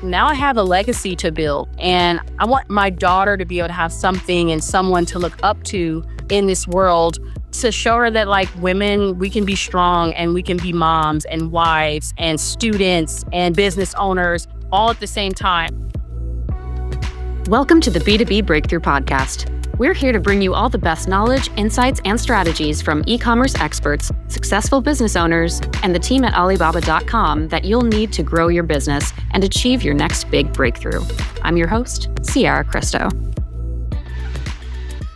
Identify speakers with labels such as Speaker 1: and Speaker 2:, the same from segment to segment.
Speaker 1: now I have a legacy to build, and I want my daughter to be able to have something and someone to look up to in this world, to show her that like women, we can be strong and we can be moms and wives and students and business owners all at the same time.
Speaker 2: Welcome to the B2B Breakthrough Podcast. We're here to bring you all the best knowledge, insights, and strategies from e-commerce experts, successful business owners, and the team at Alibaba.com that you'll need to grow your business and achieve your next big breakthrough. I'm your host, Sierra Cristo.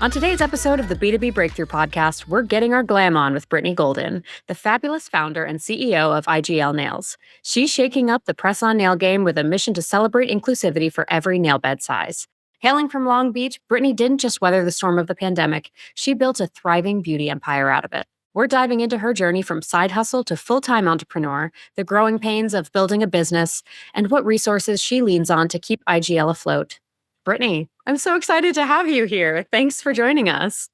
Speaker 2: On today's episode of the B2B Breakthrough Podcast, we're getting our glam on with Brittany Golden, the fabulous founder and CEO of IGL Nails. She's shaking up the press-on nail game with a mission to celebrate inclusivity for every nail bed size. Hailing from Long Beach, Brittany didn't just weather the storm of the pandemic, she built a thriving beauty empire out of it. We're diving into her journey from side hustle to full-time entrepreneur, the growing pains of building a business, and what resources she leans on to keep IGL afloat. Brittany, I'm so excited to have you here. Thanks for joining us.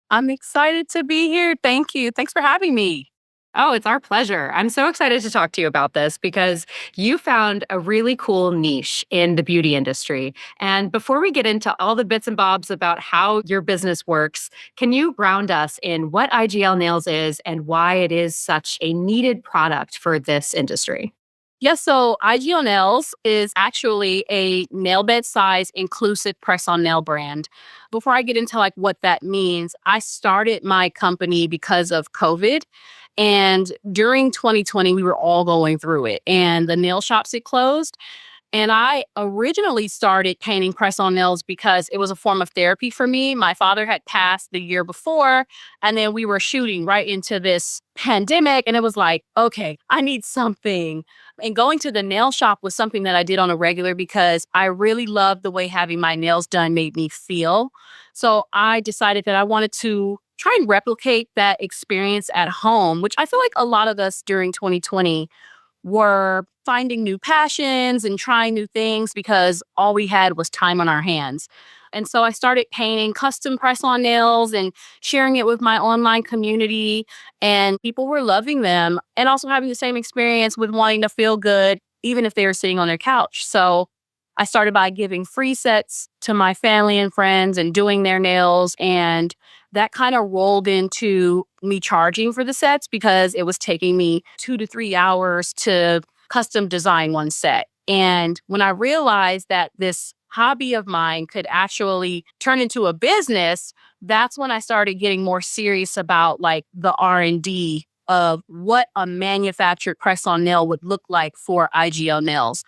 Speaker 1: I'm excited to be here. Thank you. Thanks for having me.
Speaker 2: Oh, it's our pleasure. I'm so excited to talk to you about this because you found a really cool niche in the beauty industry. And before we get into all the bits and bobs about how your business works, can you ground us in what IGL Nails is and why it is such a needed product for this industry?
Speaker 1: Yes, so IGL Nails is actually a nail bed size inclusive press-on nail brand. Before I get into like what that means, I started my company because of COVID. And during 2020, we were all going through it, and the nail shops had closed. And I originally started painting press-on nails because it was a form of therapy for me. My father had passed the year before, and then we were shooting right into this pandemic. And it was like, okay, I need something. And going to the nail shop was something that I did on a regular because I really loved the way having my nails done made me feel. So I decided that I wanted to try and replicate that experience at home, which I feel like a lot of us during 2020 were finding new passions and trying new things because all we had was time on our hands. And so I started painting custom press-on nails and sharing it with my online community, and people were loving them and also having the same experience with wanting to feel good, even if they were sitting on their couch. So I started by giving free sets to my family and friends and doing their nails. And that kind of rolled into me charging for the sets because it was taking me 2 to 3 hours to custom design one set. And when I realized that this hobby of mine could actually turn into a business, that's when I started getting more serious about like the R&D of what a manufactured press-on nail would look like for IGL Nails.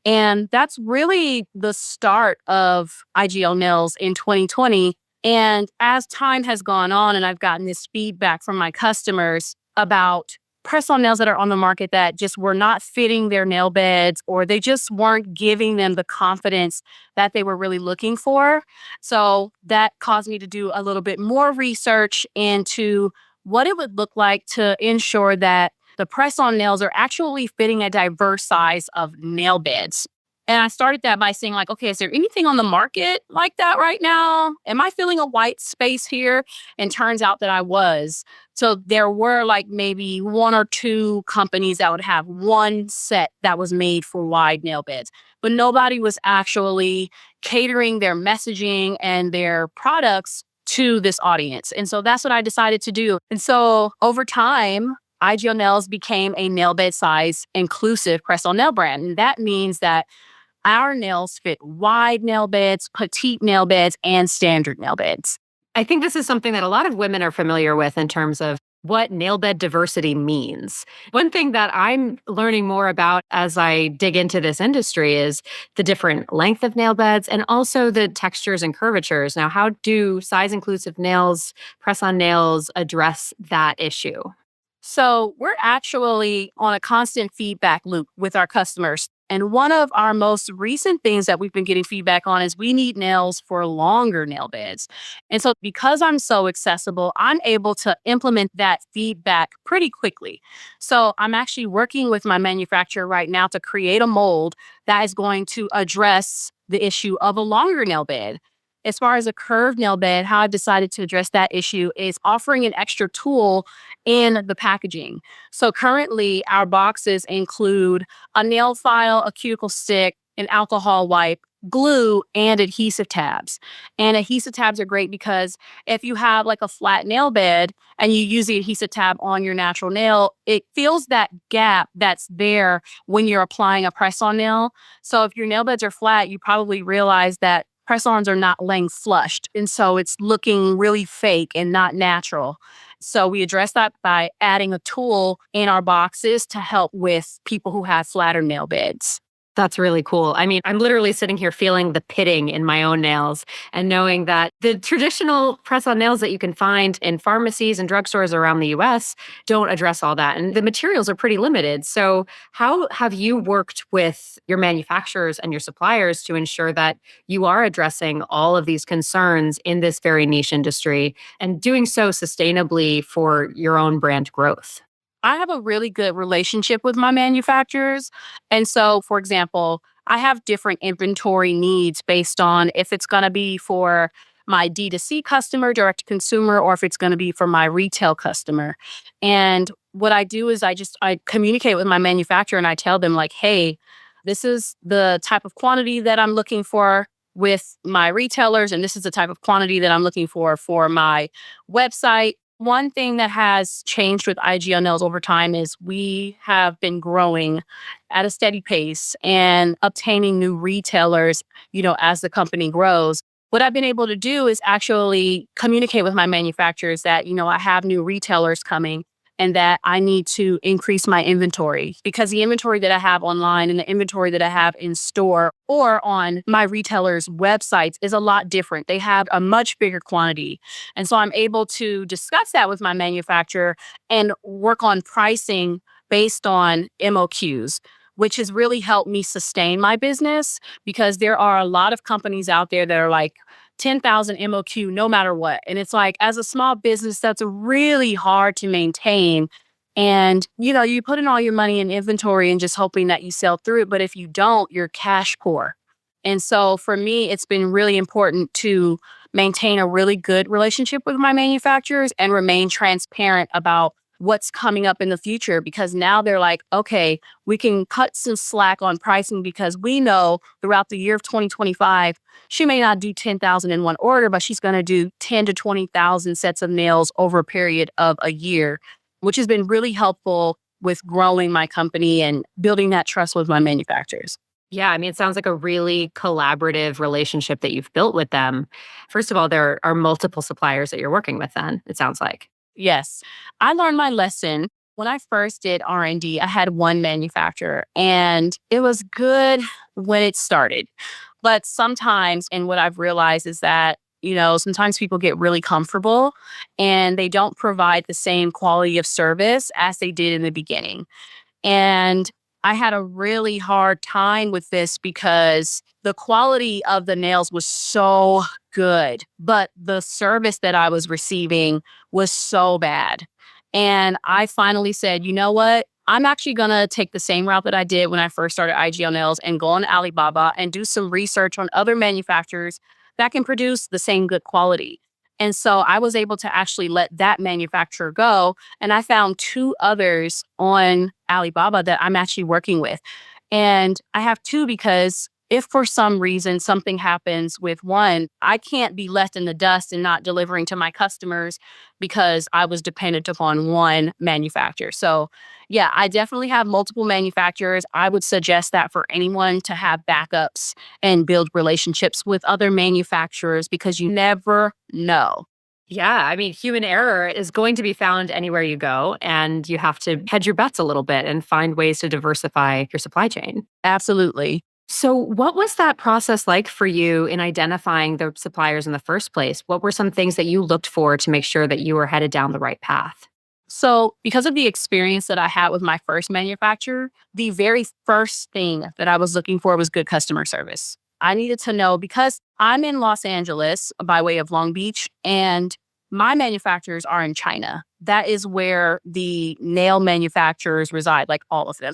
Speaker 1: And that's really the start of IGL Nails in 2020. And as time has gone on and I've gotten this feedback from my customers about press-on nails that are on the market that just were not fitting their nail beds, or they just weren't giving them the confidence that they were really looking for. So that caused me to do a little bit more research into what it would look like to ensure that the press-on nails are actually fitting a diverse size of nail beds. And I started that by saying like, okay, is there anything on the market like that right now? Am I feeling a white space here? And turns out that I was. So there were like maybe 1 or 2 companies that would have one set that was made for wide nail beds, but nobody was actually catering their messaging and their products to this audience. And so that's what I decided to do. And so over time, IGL Nails became a nail bed size inclusive press-on nail brand. And that means that our nails fit wide nail beds, petite nail beds, and standard nail beds.
Speaker 2: I think this is something that a lot of women are familiar with in terms of what nail bed diversity means. One thing that I'm learning more about as I dig into this industry is the different length of nail beds and also the textures and curvatures. Now, how do size inclusive nails, press-on nails address that issue?
Speaker 1: So we're actually on a constant feedback loop with our customers. And one of our most recent things that we've been getting feedback on is we need nails for longer nail beds. And so because I'm so accessible, I'm able to implement that feedback pretty quickly. So I'm actually working with my manufacturer right now to create a mold that is going to address the issue of a longer nail bed. As far as a curved nail bed, how I've decided to address that issue is offering an extra tool in the packaging. So currently, our boxes include a nail file, a cuticle stick, an alcohol wipe, glue, and adhesive tabs. And adhesive tabs are great because if you have like a flat nail bed and you use the adhesive tab on your natural nail, it fills that gap that's there when you're applying a press-on nail. So if your nail beds are flat, you probably realize that press-ons are not laying flushed. And so it's looking really fake and not natural. So we address that by adding a tool in our boxes to help with people who have flatter nail beds.
Speaker 2: That's really cool. I mean, I'm literally sitting here feeling the pitting in my own nails and knowing that the traditional press on nails that you can find in pharmacies and drugstores around the US don't address all that. And the materials are pretty limited. So, how have you worked with your manufacturers and your suppliers to ensure that you are addressing all of these concerns in this very niche industry and doing so sustainably for your own brand growth?
Speaker 1: I have a really good relationship with my manufacturers. And so, for example, I have different inventory needs based on if it's going to be for my D2C customer, direct to consumer, or if it's going to be for my retail customer. And what I do is I communicate with my manufacturer and I tell them like, hey, this is the type of quantity that I'm looking for with my retailers, and this is the type of quantity that I'm looking for my website. One thing that has changed with IGL Nails over time is we have been growing at a steady pace and obtaining new retailers, as the company grows. What I've been able to do is actually communicate with my manufacturers that, I have new retailers coming and that I need to increase my inventory because the inventory that I have online and the inventory that I have in store or on my retailers' websites is a lot different. They have a much bigger quantity. And so I'm able to discuss that with my manufacturer and work on pricing based on MOQs, which has really helped me sustain my business because there are a lot of companies out there that are like, 10,000 MOQ no matter what. And it's like, as a small business, that's really hard to maintain. And, you put in all your money in inventory and just hoping that you sell through it. But if you don't, you're cash poor. And so for me, it's been really important to maintain a really good relationship with my manufacturers and remain transparent about what's coming up in the future because now they're like, okay, we can cut some slack on pricing because we know throughout the year of 2025, she may not do 10,000 in one order, but she's going to do 10 to 20,000 sets of nails over a period of a year, which has been really helpful with growing my company and building that trust with my manufacturers.
Speaker 2: Yeah, I mean, it sounds like a really collaborative relationship that you've built with them. First of all, there are multiple suppliers that you're working with then, it sounds like.
Speaker 1: Yes. I learned my lesson. When I first did R&D, I had one manufacturer and it was good when it started. But sometimes, and what I've realized is that, sometimes people get really comfortable and they don't provide the same quality of service as they did in the beginning. And I had a really hard time with this because the quality of the nails was so good, but the service that I was receiving was so bad. And I finally said, you know what? I'm actually going to take the same route that I did when I first started IGL Nails and go on Alibaba and do some research on other manufacturers that can produce the same good quality. And so I was able to actually let that manufacturer go. And I found two others on Alibaba that I'm actually working with. And I have two because if for some reason something happens with one, I can't be left in the dust and not delivering to my customers because I was dependent upon one manufacturer. So, yeah, I definitely have multiple manufacturers. I would suggest that for anyone to have backups and build relationships with other manufacturers because you never know.
Speaker 2: Yeah, I mean, human error is going to be found anywhere you go, and you have to hedge your bets a little bit and find ways to diversify your supply chain.
Speaker 1: Absolutely.
Speaker 2: So, what was that process like for you in identifying the suppliers in the first place? What were some things that you looked for to make sure that you were headed down the right path?
Speaker 1: So, because of the experience that I had with my first manufacturer, the very first thing that I was looking for was good customer service. I needed to know because I'm in Los Angeles by way of Long Beach, and my manufacturers are in China. That is where the nail manufacturers reside, like all of them.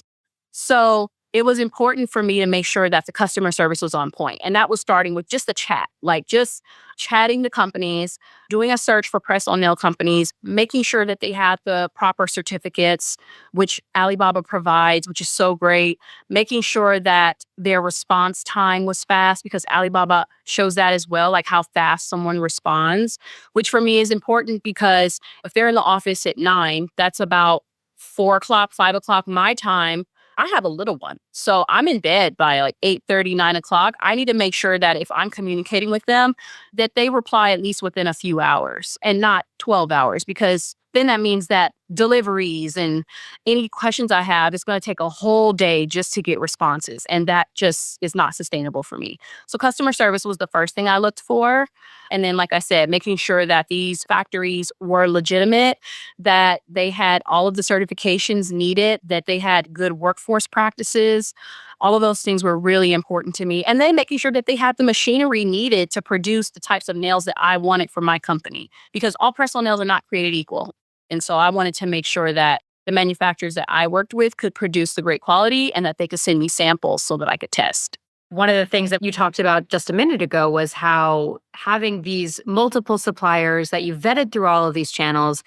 Speaker 1: So it was important for me to make sure that the customer service was on point. And that was starting with just a chat, like just chatting to companies, doing a search for press on nail companies, making sure that they had the proper certificates, which Alibaba provides, which is so great, making sure that their response time was fast because Alibaba shows that as well, like how fast someone responds, which for me is important because if they're in the office at 9, that's about 4 o'clock, 5 o'clock my time. I have a little one. So I'm in bed by like 8:30, 9 o'clock. I need to make sure that if I'm communicating with them, that they reply at least within a few hours and not 12 hours, because then that means that deliveries and any questions I have, it's going to take a whole day just to get responses. And that just is not sustainable for me. So customer service was the first thing I looked for. And then, like I said, making sure that these factories were legitimate, that they had all of the certifications needed, that they had good workforce practices. All of those things were really important to me. And then making sure that they had the machinery needed to produce the types of nails that I wanted for my company, because all press-on nails are not created equal. And so I wanted to make sure that the manufacturers that I worked with could produce the great quality and that they could send me samples so that I could test.
Speaker 2: One of the things that you talked about just a minute ago was how having these multiple suppliers that you vetted through all of these channels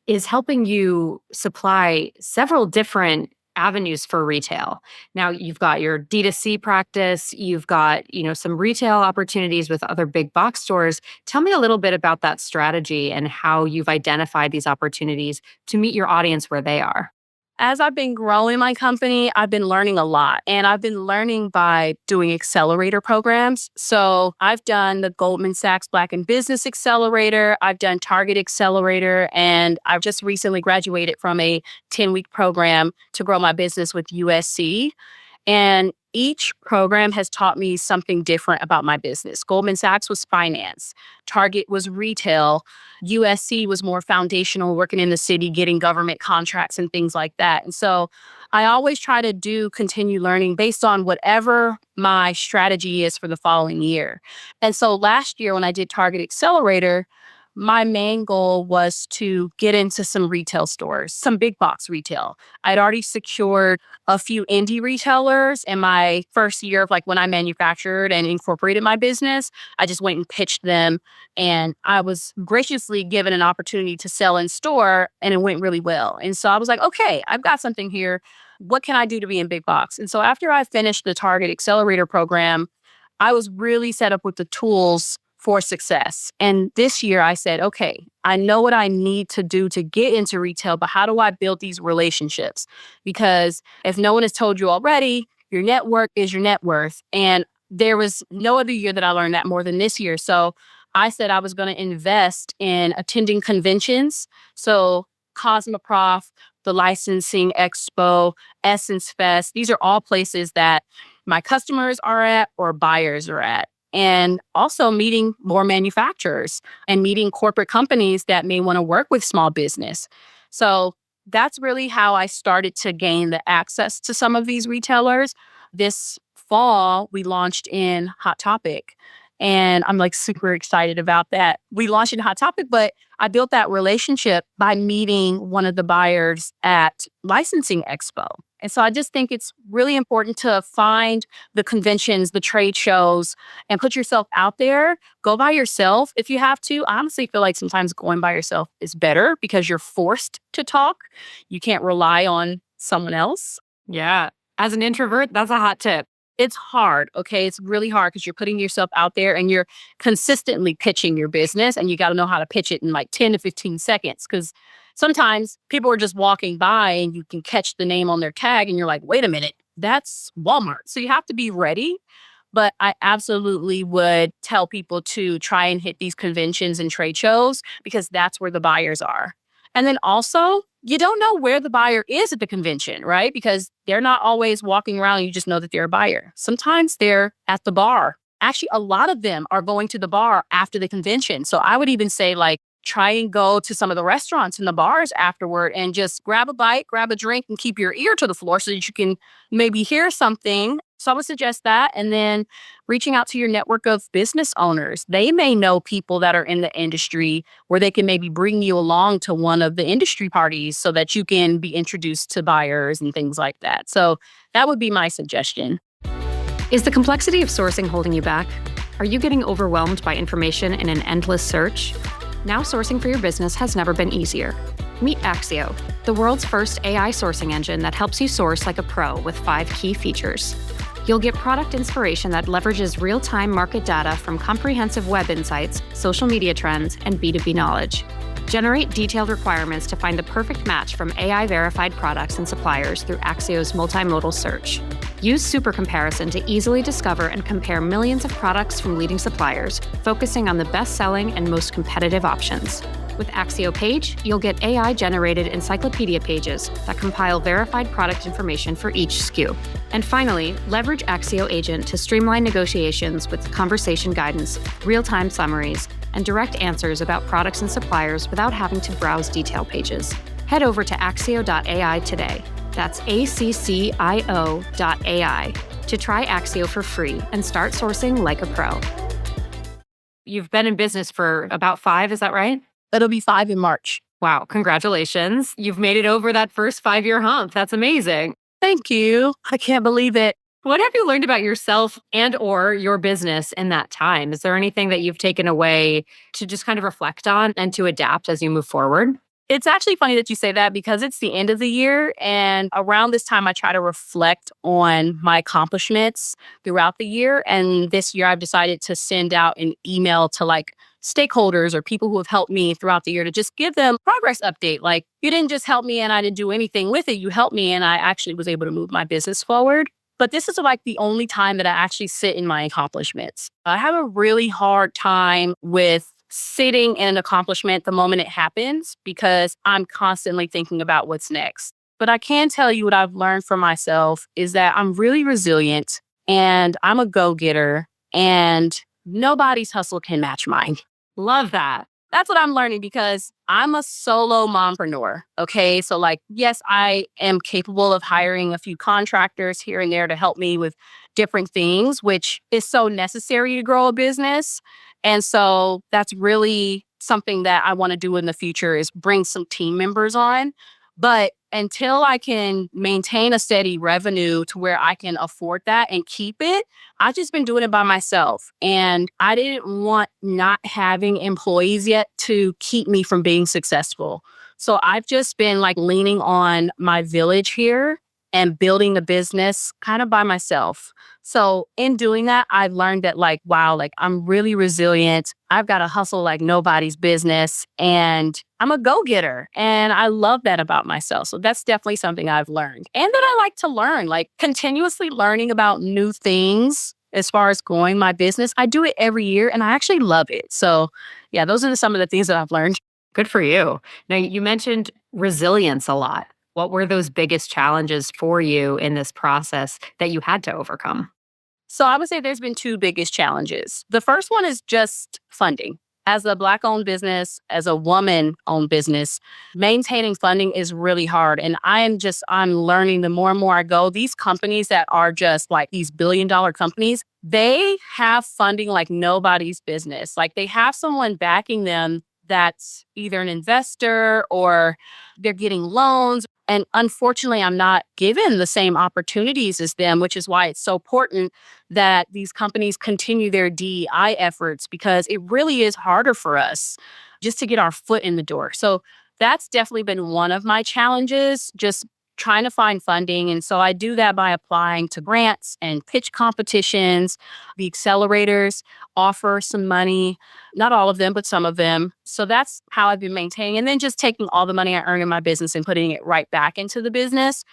Speaker 2: is helping you supply several different avenues for retail. Now you've got your D2C practice, you've got, some retail opportunities with other big box stores. Tell me a little bit about that strategy and how you've identified these opportunities to meet your audience where they are.
Speaker 1: As I've been growing my company, I've been learning a lot, and I've been learning by doing accelerator programs. So I've done the Goldman Sachs Black in Business Accelerator. I've done Target Accelerator, and I've just recently graduated from a 10-week program to grow my business with USC. And each program has taught me something different about my business. Goldman Sachs was finance. Target was retail. USC was more foundational, working in the city, getting government contracts and things like that. And so I always try to continue learning based on whatever my strategy is for the following year. And so last year when I did Target Accelerator, my main goal was to get into some retail stores, some big box retail. I'd already secured a few indie retailers in my first year of when I manufactured and incorporated my business. I just went and pitched them, and I was graciously given an opportunity to sell in store, and it went really well. And so I was like, okay, I've got something here. What can I do to be in big box? And so after I finished the Target Accelerator program, I was really set up with the tools for success. And this year I said, okay, I know what I need to do to get into retail, but how do I build these relationships? Because if no one has told you already, your network is your net worth. And there was no other year that I learned that more than this year. So I said I was going to invest in attending conventions. So Cosmoprof, the Licensing Expo, Essence Fest, these are all places that my customers are at or buyers are at. And also meeting more manufacturers and meeting corporate companies that may want to work with small business. So that's really how I started to gain the access to some of these retailers. This fall, we launched in Hot Topic. And I'm super excited about that. We launched in Hot Topic, but I built that relationship by meeting one of the buyers at Licensing Expo. And so I just think it's really important to find the conventions, the trade shows, and put yourself out there. Go by yourself if you have to. I honestly feel like sometimes going by yourself is better because you're forced to talk. You can't rely on someone else.
Speaker 2: Yeah. As an introvert, that's a hot tip.
Speaker 1: It's hard, okay? It's really hard because you're putting yourself out there and you're consistently pitching your business, and you got to know how to pitch it in 10 to 15 seconds, because sometimes people are just walking by and you can catch the name on their tag and you're like, wait a minute, that's Walmart. So you have to be ready. But I absolutely would tell people to try and hit these conventions and trade shows because that's where the buyers are. And then also, you don't know where the buyer is at the convention, right? Because they're not always walking around and you just know that they're a buyer. Sometimes they're at the bar. Actually, a lot of them are going to the bar after the convention. So I would even say try and go to some of the restaurants and the bars afterward and just grab a bite, grab a drink, and keep your ear to the floor so that you can maybe hear something So I would suggest that. And then reaching out to your network of business owners. They may know people that are in the industry where they can maybe bring you along to one of the industry parties so that you can be introduced to buyers and things like that. So that would be my suggestion.
Speaker 2: Is the complexity of sourcing holding you back? Are you getting overwhelmed by information in an endless search? Now sourcing for your business has never been easier. Meet Axio, the world's first AI sourcing engine that helps you source like a pro with 5 key features. You'll get product inspiration that leverages real-time market data from comprehensive web insights, social media trends, and B2B knowledge. Generate detailed requirements to find the perfect match from AI-verified products and suppliers through Axio's multimodal search. Use Super Comparison to easily discover and compare millions of products from leading suppliers, focusing on the best-selling and most competitive options. With Axio Page, you'll get AI-generated encyclopedia pages that compile verified product information for each SKU. And finally, leverage Axio Agent to streamline negotiations with conversation guidance, real-time summaries, and direct answers about products and suppliers without having to browse detail pages. Head over to axio.ai today. That's ACCIO.ai to try Axio for free and start sourcing like a pro. You've been in business for about 5, is that right?
Speaker 1: It'll be 5 in March.
Speaker 2: Wow, congratulations. You've made it over that first 5-year hump. That's amazing.
Speaker 1: Thank you. I can't believe it.
Speaker 2: What have you learned about yourself and or your business in that time? Is there anything that you've taken away to just kind of reflect on and to adapt as you move forward?
Speaker 1: It's actually funny that you say that because it's the end of the year. And around this time, I try to reflect on my accomplishments throughout the year. And this year, I've decided to send out an email to stakeholders or people who have helped me throughout the year to just give them progress update. Like, you didn't just help me and I didn't do anything with it. You helped me and I actually was able to move my business forward. But this is the only time that I actually sit in my accomplishments. I have a really hard time with sitting in an accomplishment the moment it happens because I'm constantly thinking about what's next. But I can tell you what I've learned for myself is that I'm really resilient and I'm a go-getter and nobody's hustle can match mine.
Speaker 2: Love that.
Speaker 1: That's what I'm learning because I'm a solo mompreneur. Okay. So yes, I am capable of hiring a few contractors here and there to help me with different things, which is so necessary to grow a business. And so that's really something that I want to do in the future is bring some team members on. But until I can maintain a steady revenue to where I can afford that and keep it, I've just been doing it by myself. And I didn't want not having employees yet to keep me from being successful. So I've just been leaning on my village here and building the business kind of by myself. So in doing that, I've learned that wow, I'm really resilient. I've got to hustle like nobody's business and I'm a go-getter. And I love that about myself. So that's definitely something I've learned. And that I like to learn, continuously learning about new things as far as growing my business. I do it every year and I actually love it. So yeah, those are some of the things that I've learned.
Speaker 2: Good for you. Now, you mentioned resilience a lot. What were those biggest challenges for you in this process that you had to overcome?
Speaker 1: So I would say there's been 2 biggest challenges. The first one is just funding. As a Black-owned business, as a woman-owned business, maintaining funding is really hard. And I'm learning the more and more I go, these companies that are just these billion-dollar companies, they have funding like nobody's business. They have someone backing them that's either an investor or they're getting loans. And unfortunately, I'm not given the same opportunities as them, which is why it's so important that these companies continue their DEI efforts because it really is harder for us just to get our foot in the door. So that's definitely been one of my challenges, just trying to find funding. And so I do that by applying to grants and pitch competitions. The accelerators offer some money, not all of them, but some of them. So that's how I've been maintaining. And then just taking all the money I earn in my business and putting it right back into the business.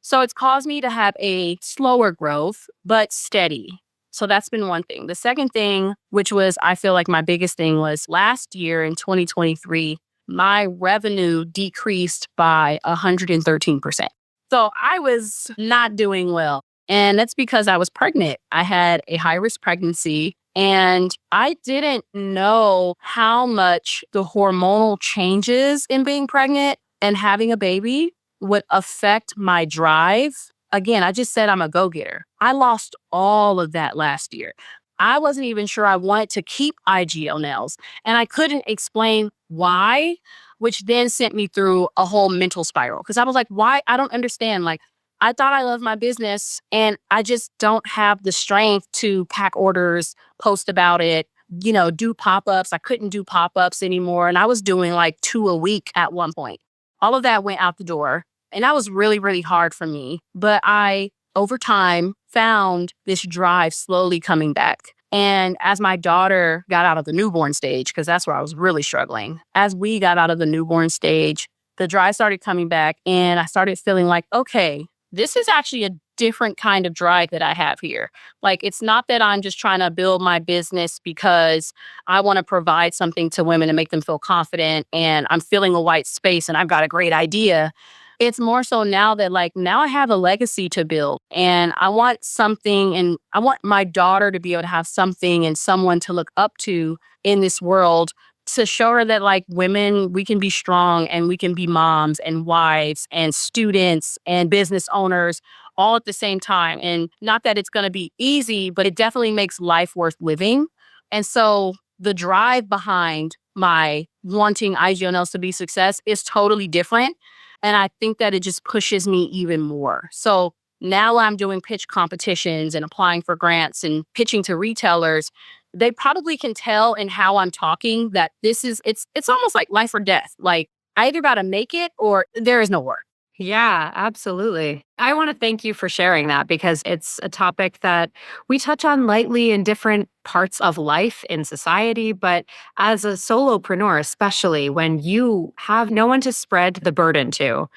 Speaker 1: So it's caused me to have a slower growth, but steady. So that's been one thing. The second thing, which was, I feel like my biggest thing was last year in 2023, my revenue decreased by 113%. So I was not doing well. And that's because I was pregnant. I had a high-risk pregnancy and I didn't know how much the hormonal changes in being pregnant and having a baby would affect my drive again, I just said I'm a go-getter. I lost all of that last year. I wasn't even sure I wanted to keep IGL Nails, and I couldn't explain why, which then sent me through a whole mental spiral because I was like, why? I don't understand. Like, I thought I loved my business, and I just don't have the strength to pack orders, post about it, do pop-ups. I couldn't do pop-ups anymore. And I was doing like 2 a week at one point. All of that went out the door. And that was really, really hard for me. But I, over time, found this drive slowly coming back. And as my daughter got out of the newborn stage, because that's where I was really struggling, as we got out of the newborn stage, the drive started coming back. And I started feeling like, okay, this is actually a different kind of drive that I have here. Like, it's not that I'm just trying to build my business because I want to provide something to women and make them feel confident and I'm filling a white space and I've got a great idea. It's more so now that, like, now I have a legacy to build and I want something, and I want my daughter to be able to have something and someone to look up to in this world, to show her that, like, women, we can be strong and we can be moms and wives and students and business owners all at the same time. And not that it's going to be easy, but it definitely makes life worth living. And so the drive behind my wanting IGL Nails to be success is totally different. And I think that it just pushes me even more. So now I'm doing pitch competitions and applying for grants and pitching to retailers. They probably can tell in how I'm talking that it's almost like life or death. Like, I either got to make it or there is no work.
Speaker 2: Yeah, absolutely. I want to thank you for sharing that because it's a topic that we touch on lightly in different parts of life in society. But as a solopreneur, especially when you have no one to spread the burden to,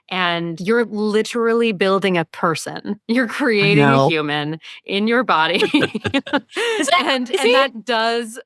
Speaker 2: and you're literally building a person, you're
Speaker 1: I
Speaker 2: creating a
Speaker 1: know.
Speaker 2: human in your body. and
Speaker 1: See?
Speaker 2: that does,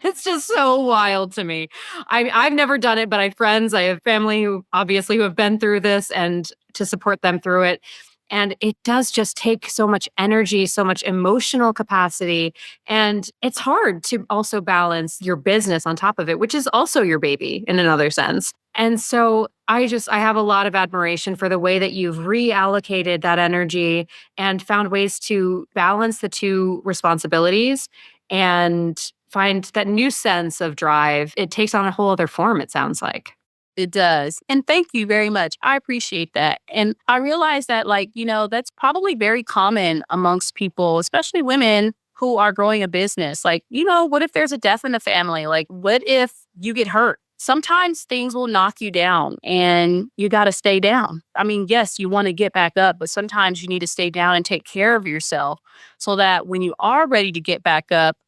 Speaker 2: it's just so wild to me. I've never done it, but I have friends, I have family who obviously who have been through this and to support them through it. And it does just take so much energy, so much emotional capacity. And it's hard to also balance your business on top of it, which is also your baby in another sense. And so I have a lot of admiration for the way that you've reallocated that energy and found ways to balance the two responsibilities and find that new sense of drive. It takes on a whole other form, it sounds like.
Speaker 1: It does. And thank you very much. I appreciate that. And I realize that, like, that's probably very common amongst people, especially women who are growing a business. Like, what if there's a death in the family? Like, what if you get hurt? Sometimes things will knock you down and you got to stay down. I mean, yes, you want to get back up, but sometimes you need to stay down and take care of yourself so that when you are ready to get back up,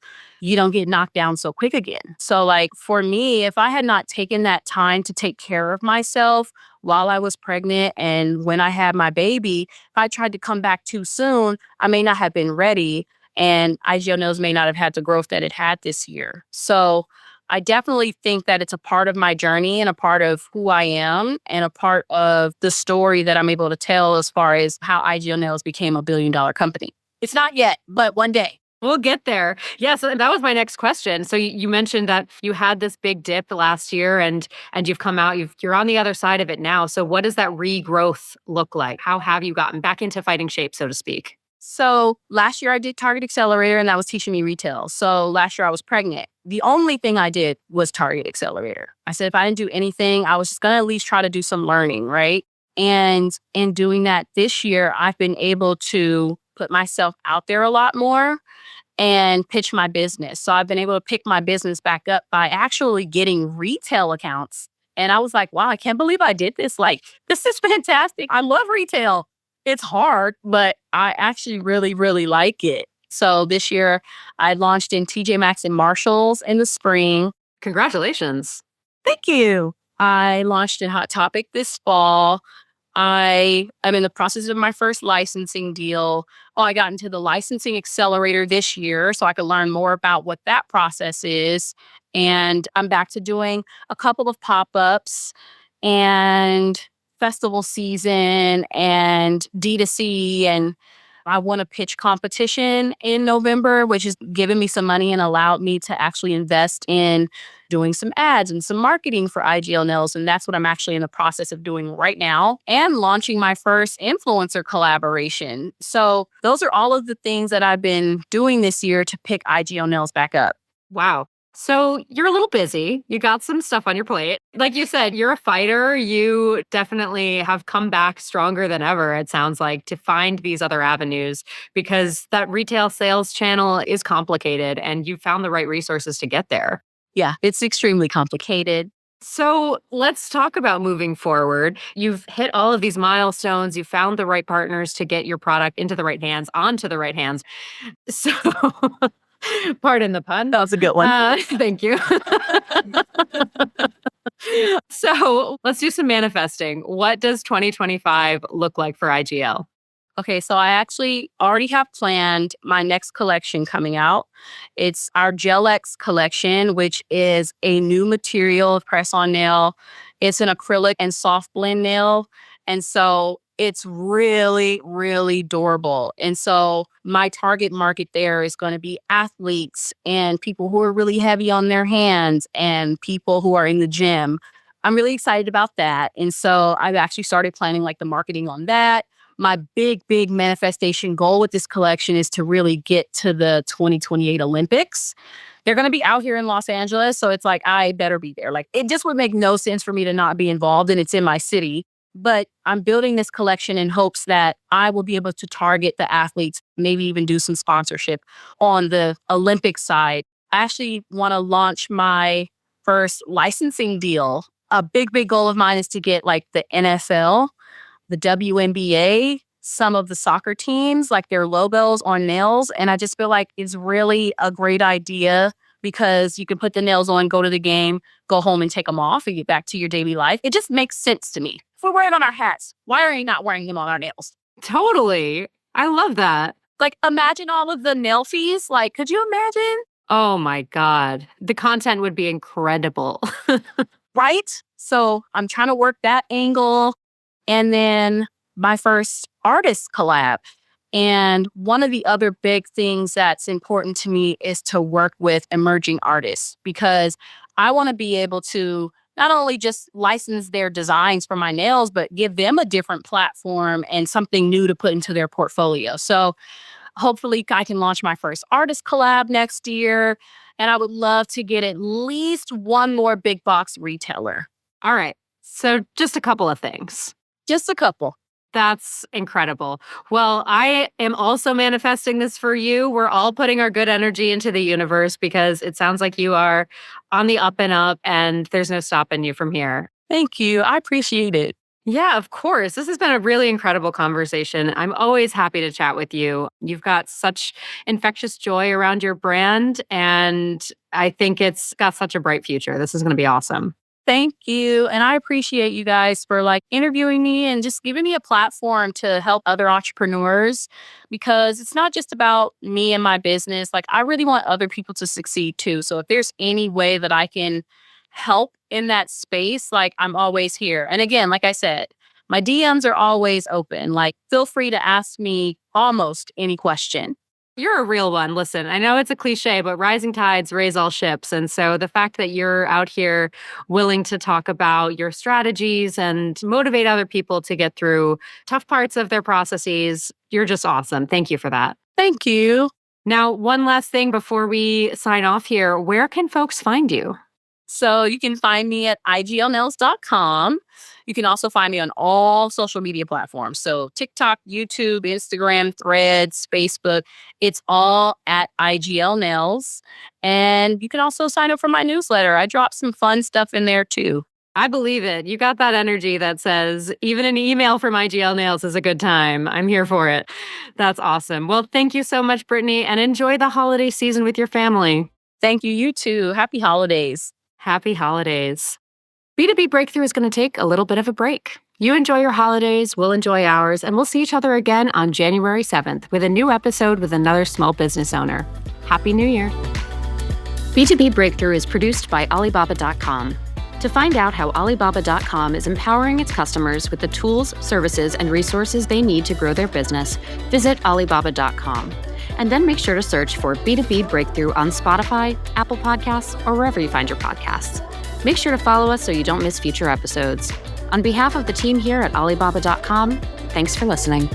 Speaker 1: you don't get knocked down so quick again. So, like, for me, if I had not taken that time to take care of myself while I was pregnant and when I had my baby, if I tried to come back too soon, I may not have been ready. And IGL Nails may not have had the growth that it had this year. So I definitely think that it's a part of my journey and a part of who I am and a part of the story that I'm able to tell as far as how IGL Nails became $1 billion company. It's not yet, but one day.
Speaker 2: We'll get there. Yeah, so that was my next question. So you mentioned that you had this big dip last year and you've come out, you're on the other side of it now. So what does that regrowth look like? How have you gotten back into fighting shape, so to speak?
Speaker 1: So last year I did Target Accelerator and that was teaching me retail. So last year I was pregnant. The only thing I did was Target Accelerator. I said if I didn't do anything, I was just going to at least try to do some learning, right? And in doing that this year, I've been able to put myself out there a lot more and pitch my business. So I've been able to pick my business back up by actually getting retail accounts. And I was like, wow, I can't believe I did this. Like, this is fantastic. I love retail. It's hard, but I actually really, really like it. So this year I launched in TJ Maxx and Marshalls in the spring.
Speaker 2: Congratulations.
Speaker 1: Thank you. I launched in Hot Topic this fall. I am in the process of my first licensing deal. Oh, I got into the licensing accelerator this year so I could learn more about what that process is. And I'm back to doing a couple of pop-ups and festival season and D2C and I won a pitch competition in November, which has given me some money and allowed me to actually invest in doing some ads and some marketing for IGL Nails. And that's what I'm actually in the process of doing right now, and launching my first influencer collaboration. So those are all of the things that I've been doing this year to pick IGL Nails back up.
Speaker 2: Wow. So you're a little busy. You got some stuff on your plate. Like you said, you're a fighter. You definitely have come back stronger than ever, it sounds like, to find these other avenues, because that retail sales channel is complicated and you found the right resources to get there.
Speaker 1: Yeah, it's extremely complicated.
Speaker 2: So let's talk about moving forward. You've hit all of these milestones. You found the right partners to get your product into the right hands, onto the right hands. So pardon the pun.
Speaker 1: That was a good one.
Speaker 2: Thank you. So let's do some manifesting. What does 2025 look like for IGL?
Speaker 1: Okay, so I actually already have planned my next collection coming out. It's our Gel X collection, which is a new material press-on nail. It's an acrylic and soft blend nail. And so it's really, really durable. And so my target market there is going to be athletes and people who are really heavy on their hands and people who are in the gym. I'm really excited about that. And so I've actually started planning like the marketing on that. My big manifestation goal with this collection is to really get to the 2028 Olympics. They're going to be out here in Los Angeles. So it's like, I better be there. Like, it just would make no sense for me to not be involved, and it's in my city. But I'm building this collection in hopes that I will be able to target the athletes, maybe even do some sponsorship on the Olympic side. I actually want to launch my first licensing deal. A big goal of mine is to get like the NFL, the WNBA, some of the soccer teams, like their logos on nails. And I just feel like it's really a great idea because you can put the nails on, go to the game, go home and take them off and get back to your daily life. It just makes sense to me. If we're wearing on our hats, why are we not wearing them on our nails?
Speaker 2: Totally. I love that.
Speaker 1: Like, imagine all of the nail fees. Like, could you imagine?
Speaker 2: Oh my God. The content would be incredible.
Speaker 1: Right? So I'm trying to work that angle. And then my first artist collab. And one of the other big things that's important to me is to work with emerging artists, because I want to be able to not only just license their designs for my nails, but give them a different platform and something new to put into their portfolio. So hopefully I can launch my first artist collab next year. And I would love to get at least one more big box retailer.
Speaker 2: All right. So just a couple of things.
Speaker 1: Just a couple.
Speaker 2: That's incredible. Well, I am also manifesting this for you. We're all putting our good energy into the universe because it sounds like you are on the up and up and there's no stopping you from here.
Speaker 1: Thank you. I appreciate it.
Speaker 2: Yeah, of course. This has been a really incredible conversation. I'm always happy to chat with you. You've got such infectious joy around your brand, and I think it's got such a bright future. This is going to be awesome.
Speaker 1: Thank you. And I appreciate you guys for like interviewing me and just giving me a platform to help other entrepreneurs, because it's not just about me and my business. Like, I really want other people to succeed too. So if there's any way that I can help in that space, like, I'm always here. And again, like I said, my DMs are always open. Like, feel free to ask me almost any question.
Speaker 2: You're a real one. Listen, I know it's a cliche, but rising tides raise all ships. And so the fact that you're out here willing to talk about your strategies and motivate other people to get through tough parts of their processes, you're just awesome. Thank you for that.
Speaker 1: Thank you.
Speaker 2: Now, one last thing before we sign off here, where can folks find you?
Speaker 1: So you can find me at iglnails.com. You can also find me on all social media platforms. So TikTok, YouTube, Instagram, Threads, Facebook. It's all at IGL Nails. And you can also sign up for my newsletter. I drop some fun stuff in there too.
Speaker 2: I believe it. You got that energy that says even an email from IGL Nails is a good time. I'm here for it. That's awesome. Well, thank you so much, Brittany, and enjoy the holiday season with your family.
Speaker 1: Thank you. You too. Happy holidays.
Speaker 2: Happy holidays. B2B Breakthrough is going to take a little bit of a break. You enjoy your holidays, we'll enjoy ours, and we'll see each other again on January 7th with a new episode with another small business owner. Happy New Year. B2B Breakthrough is produced by Alibaba.com. To find out how Alibaba.com is empowering its customers with the tools, services, and resources they need to grow their business, visit Alibaba.com. And then make sure to search for B2B Breakthrough on Spotify, Apple Podcasts, or wherever you find your podcasts. Make sure to follow us so you don't miss future episodes. On behalf of the team here at Alibaba.com, thanks for listening.